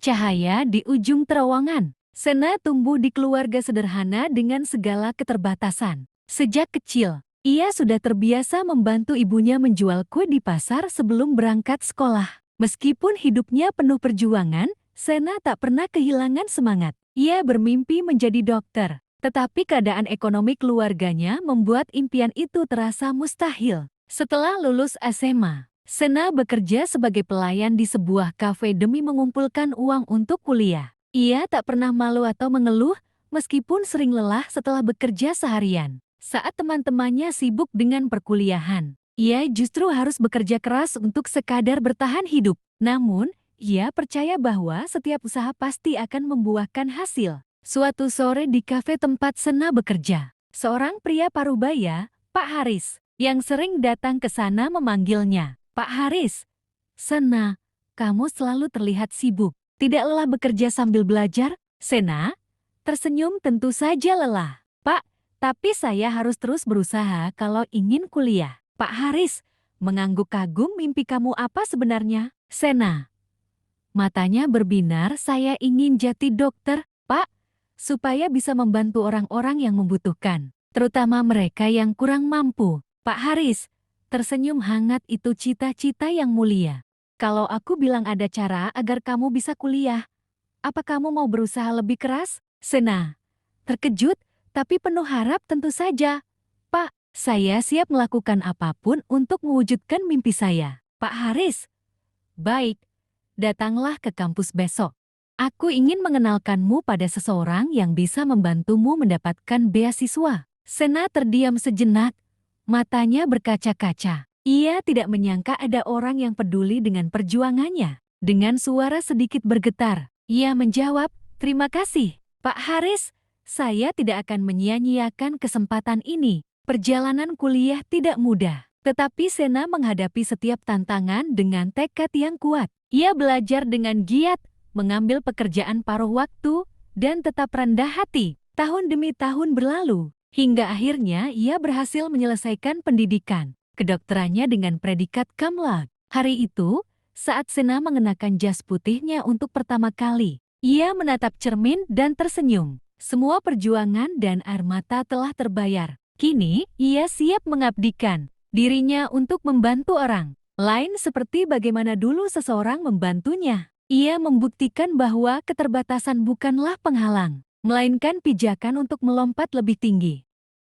cahaya di ujung terowongan. Sena tumbuh di keluarga sederhana dengan segala keterbatasan. Sejak kecil, ia sudah terbiasa membantu ibunya menjual kue di pasar sebelum berangkat sekolah. Meskipun hidupnya penuh perjuangan, Sena tak pernah kehilangan semangat. Ia bermimpi menjadi dokter, tetapi keadaan ekonomi keluarganya membuat impian itu terasa mustahil. Setelah lulus SMA, Sena bekerja sebagai pelayan di sebuah kafe demi mengumpulkan uang untuk kuliah. Ia tak pernah malu atau mengeluh, meskipun sering lelah setelah bekerja seharian. Saat teman-temannya sibuk dengan perkuliahan, ia justru harus bekerja keras untuk sekadar bertahan hidup. Namun, ia percaya bahwa setiap usaha pasti akan membuahkan hasil. Suatu sore di kafe tempat Sena bekerja, seorang pria parubaya, Pak Haris, yang sering datang ke sana memanggilnya, "Pak Haris, Sena, kamu selalu terlihat sibuk. Tidak lelah bekerja sambil belajar?" Sena tersenyum, "Tentu saja lelah, Pak, tapi saya harus terus berusaha kalau ingin kuliah." Pak Haris mengangguk kagum, "Mimpi kamu apa sebenarnya?" Sena matanya berbinar, "Saya ingin jadi dokter, Pak, supaya bisa membantu orang-orang yang membutuhkan, terutama mereka yang kurang mampu." Pak Haris tersenyum hangat, "Itu cita-cita yang mulia. Kalau aku bilang ada cara agar kamu bisa kuliah, apa kamu mau berusaha lebih keras?" Sena terkejut, tapi penuh harap, "Tentu saja, Pak. Saya siap melakukan apapun untuk mewujudkan mimpi saya." Pak Haris, "Baik, datanglah ke kampus besok. Aku ingin mengenalkanmu pada seseorang yang bisa membantumu mendapatkan beasiswa." Sena terdiam sejenak, matanya berkaca-kaca. Ia tidak menyangka ada orang yang peduli dengan perjuangannya. Dengan suara sedikit bergetar, ia menjawab, "Terima kasih, Pak Haris. Saya tidak akan menyia-nyiakan kesempatan ini." Perjalanan kuliah tidak mudah, tetapi Sena menghadapi setiap tantangan dengan tekad yang kuat. Ia belajar dengan giat, mengambil pekerjaan paruh waktu, dan tetap rendah hati. Tahun demi tahun berlalu, hingga akhirnya ia berhasil menyelesaikan pendidikan kedokterannya dengan predikat cum laude. Hari itu, saat Sena mengenakan jas putihnya untuk pertama kali, ia menatap cermin dan tersenyum. Semua perjuangan dan air mata telah terbayar. Kini, ia siap mengabdikan dirinya untuk membantu orang lain seperti bagaimana dulu seseorang membantunya. Ia membuktikan bahwa keterbatasan bukanlah penghalang, melainkan pijakan untuk melompat lebih tinggi.